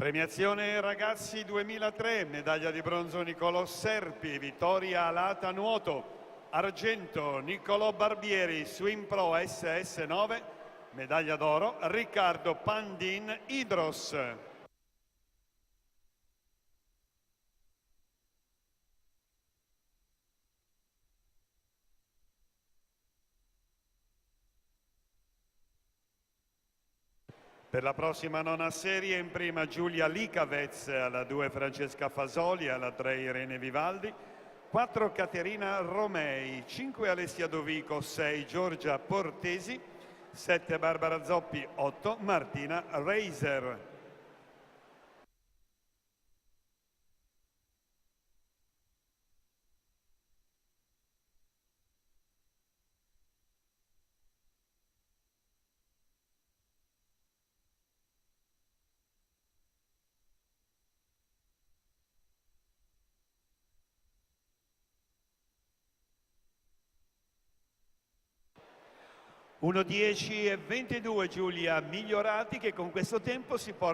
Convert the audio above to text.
Premiazione ragazzi 2003, medaglia di bronzo Nicolò Serpi, vittoria alata nuoto, argento Niccolò Barbieri, Swim Pro SS9, medaglia d'oro Riccardo Pandin Idros. Per la prossima nona serie in prima Giulia Licavez, alla 2 Francesca Fasoli, alla 3 Irene Vivaldi, 4 Caterina Romei, 5 Alessia Dovico, 6 Giorgia Portesi, 7 Barbara Zoppi, 8 Martina Reiser. (1:10:22) Giulia Migliorati, che con questo tempo si porta